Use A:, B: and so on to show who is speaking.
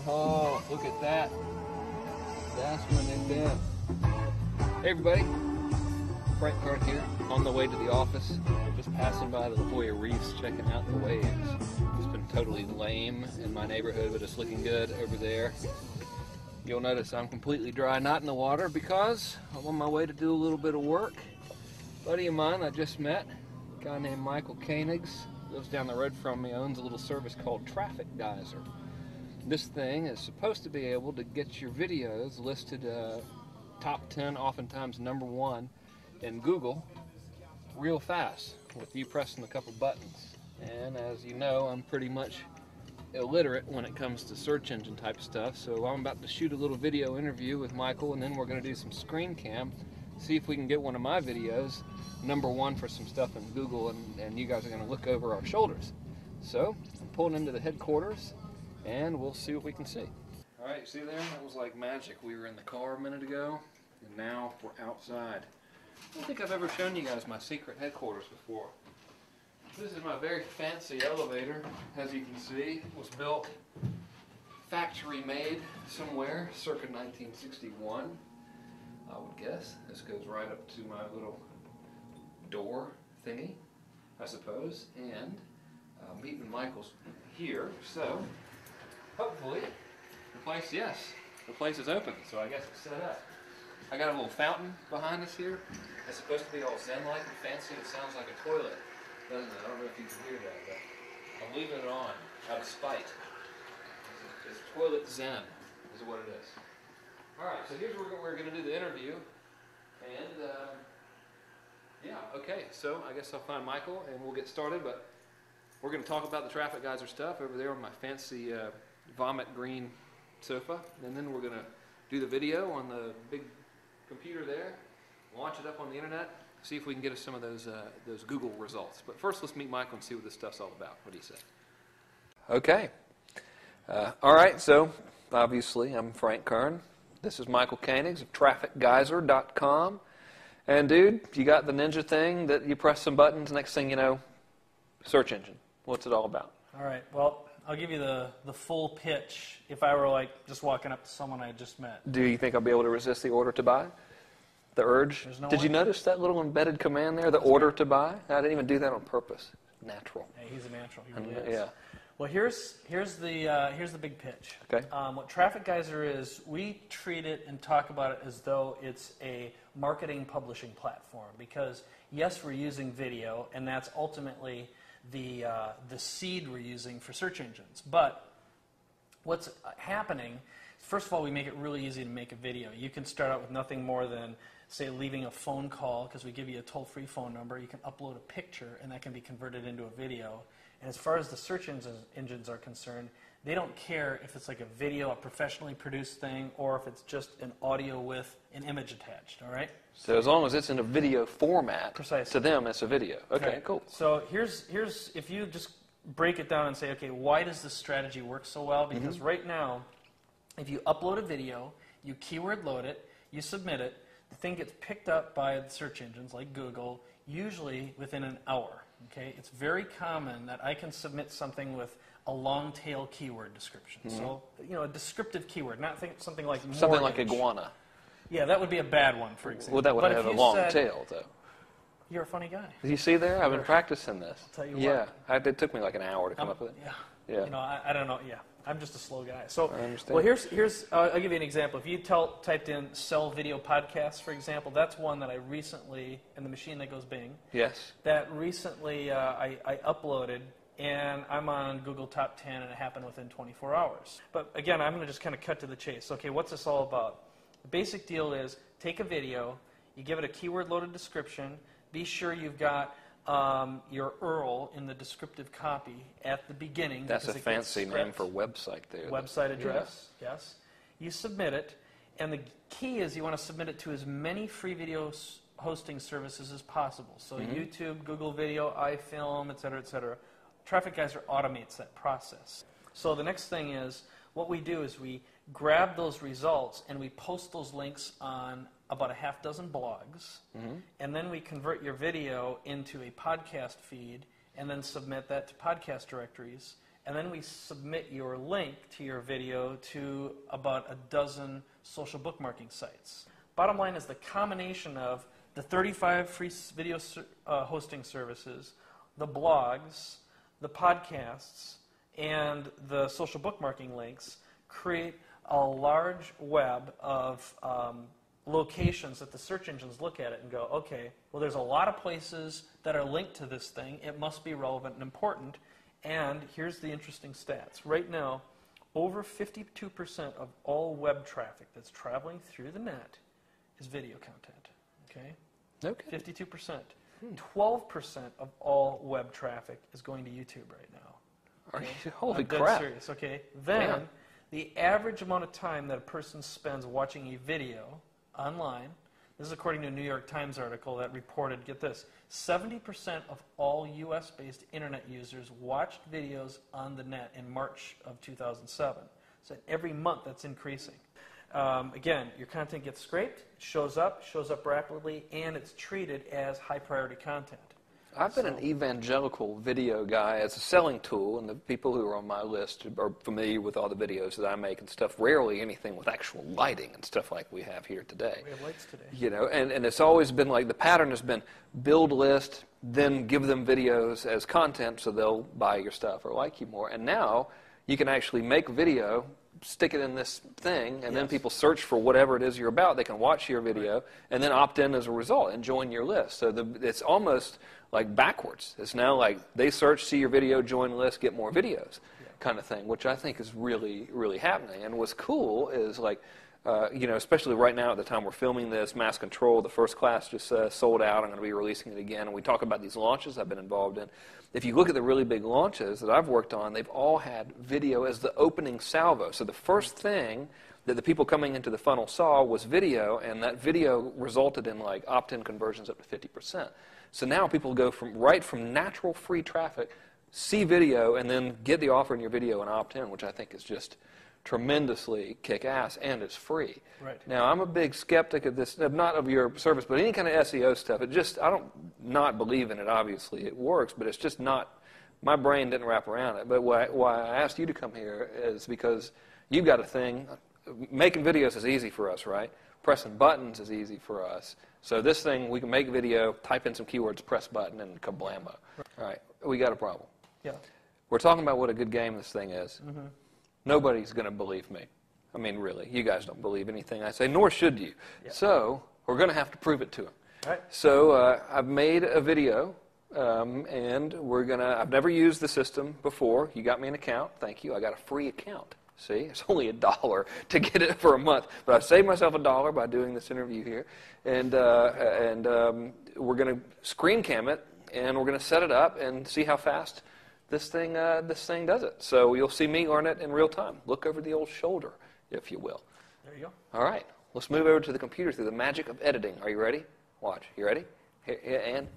A: Oh, look at that. That's when they've been. Hey everybody, Frank Card here, on the way to the office. Just passing by the La Jolla Reefs, checking out the waves. It's been totally lame in my neighborhood, but it's looking good over there. You'll notice I'm completely dry, not in the water, because I'm on my way to do a little bit of work. A buddy of mine I just met, a guy named Michael Koenigs, lives down the road from me, owns a little service called Traffic Geyser. This thing is supposed to be able to get your videos listed top 10, oftentimes #1 in Google real fast with you pressing a couple buttons. And as you know, I'm pretty much illiterate when it comes to search engine type stuff, so I'm about to shoot a little video interview with Michael, and then we're going to do some screen cam, see if we can get one of my videos #1 for some stuff in Google, and you guys are going to look over our shoulders. So I'm pulling into the headquarters and we'll see what we can see. Alright, see there? That was like magic. We were in the car a minute ago and now we're outside. I don't think I've ever shown you guys my secret headquarters before. This is my very fancy elevator. As you can see, it was built factory made somewhere circa 1961, I would guess. This goes right up to my little door thingy, I suppose, and meeting Michael's here, so hopefully the place, yes, the place is open, so I guess it's set up. I got a little fountain behind us here. It's supposed to be all zen-like and fancy. It sounds like a toilet, doesn't it? I don't know if you can hear that, but I'm leaving it on out of spite. It's toilet zen is what it is. Alright, so here's where we're going to do the interview, and yeah, okay, so I guess I'll find Michael and we'll get started, but we're going to talk about the Traffic Geyser stuff over there on my fancy vomit green sofa, and then we're going to do the video on the big computer there, launch it up on the internet, see if we can get us some of those Google results. But first, let's meet Michael and see what this stuff's all about. What do you say? Okay. All right, so obviously I'm Frank Kern. This is Michael Koenigs of TrafficGeyser.com. And dude, you got the ninja thing that you press some buttons, next thing you know, search engine. What's it all about?
B: All right, well, I'll give you the full pitch if I were like just walking up to someone I just met.
A: Do you think I'll be able to resist the order to buy? The urge? Did you notice that little embedded command there, the order to buy? I didn't even do that on purpose. Natural.
B: Hey, he's a natural. He really is.
A: Yeah.
B: Well, here's the big pitch.
A: Okay.
B: What Traffic Geyser is, we treat it and talk about it as though it's a marketing publishing platform, because yes, we're using video, and that's ultimately the seed we're using for search engines. But what's happening, first of all, we make it really easy to make a video. You can start out with nothing more than, say, leaving a phone call, because we give you a toll-free phone number. You can upload a picture, and that can be converted into a video. And as far as the search engines are concerned, they don't care if it's like a video, a professionally produced thing, or if it's just an audio with an image attached, all right?
A: So as long as it's in a video format,
B: precisely,
A: to them it's a video. Okay,
B: right.
A: Cool.
B: So here's if you just break it down and say, okay, why does this strategy work so well? Because right now, if you upload a video, you keyword load it, you submit it, the thing gets picked up by the search engines like Google, usually within an hour. Okay, it's very common that I can submit something with a long tail keyword description. So, you know, a descriptive keyword, not something like mortgage.
A: Something like iguana.
B: Yeah, that would be a bad one, for example.
A: Well, that would have a long tail, though.
B: You're a funny guy.
A: You see there? I've been practicing this.
B: I'll tell you what.
A: Yeah, it took me like an hour to come up with it.
B: Yeah. You know, I don't know. Yeah, I'm just a slow guy. So,
A: I understand.
B: well, here's I'll give you an example. If you typed in "sell video podcasts," for example, that's one that I recently, in the machine that goes Bing.
A: Yes. That
B: recently I uploaded, and I'm on Google Top 10, and it happened within 24 hours. But again, I'm going to just kind of cut to the chase. Okay, what's this all about? The basic deal is take a video, you give it a keyword-loaded description, be sure you've got your URL in the descriptive copy at the beginning.
A: That's a fancy name for website there.
B: Website address, yes. You submit it, and the key is you want to submit it to as many free video hosting services as possible. So YouTube, Google Video, iFilm, et cetera, Traffic Geyser automates that process. So the next thing is, what we do is we grab those results and we post those links on about a half dozen blogs, and then we convert your video into a podcast feed and then submit that to podcast directories and then we submit your link to your video to about a dozen social bookmarking sites. Bottom line is the combination of the 35 free video hosting services, the blogs, the podcasts, and the social bookmarking links create a large web of locations that the search engines look at it and go, okay, well, there's a lot of places that are linked to this thing. It must be relevant and important. And here's the interesting stats. Right now, over 52% of all web traffic that's traveling through the net is video content. Okay?
A: Okay.
B: 52%. 12% of all web traffic is going to YouTube right now.
A: Are
B: Okay?
A: you, holy
B: I'm dead
A: crap.
B: serious. Okay. Then
A: Yeah.
B: the average amount of time that a person spends watching a video online, this is according to a New York Times article that reported, get this, 70% of all US-based internet users watched videos on the net in March of 2007. So every month that's increasing. Again, your content gets scraped, shows up rapidly, and it's treated as high priority content.
A: I've been an evangelical video guy as a selling tool, and the people who are on my list are familiar with all the videos that I make and stuff. Rarely anything with actual lighting and stuff like we have here today.
B: We have lights today.
A: You know, and it's always been like the pattern has been build list, then give them videos as content so they'll buy your stuff or like you more. And now you can actually make video, stick it in this thing, and then people search for whatever it is you're about. They can watch your video and then opt in as a result and join your list. So it's almost like backwards. It's now like they search, see your video, join the list, get more videos kind of thing, which I think is really, really happening. And what's cool is like, you know, especially right now at the time we're filming this, Mass Control, the first class just sold out. I'm going to be releasing it again. And we talk about these launches I've been involved in. If you look at the really big launches that I've worked on, they've all had video as the opening salvo. So the first thing that the people coming into the funnel saw was video, and that video resulted in like opt-in conversions up to 50%. So now people go from natural free traffic, see video, and then get the offer in your video and opt in, which I think is just tremendously kick-ass, and it's free.
B: Right.
A: Now, I'm a big skeptic of this, not of your service, but any kind of SEO stuff. It just, I don't not believe in it, obviously. It works, but it's just not, my brain didn't wrap around it. But why I asked you to come here is because you've got a thing. Making videos is easy for us, right? Pressing buttons is easy for us. So this thing, we can make video, type in some keywords, press button, and kablammo. All right, we got a problem.
B: Yeah.
A: We're talking about what a good game this thing is. Mm-hmm. Nobody's going to believe me. I mean, really, you guys don't believe anything I say, nor should you. Yeah. So we're going to have to prove it to them.
B: Right.
A: So I've made a video, and I've never used the system before. You got me an account. Thank you. I got a free account. See, it's only $1 to get it for a month, but I've saved myself $1 by doing this interview here, and we're going to screen cam it, and we're going to set it up and see how fast this thing does it. So you'll see me learn it in real time. Look over the old shoulder, if you will.
B: There you go.
A: All right, let's move over to the computer through the magic of editing. Are you ready? Watch. You ready? Here, and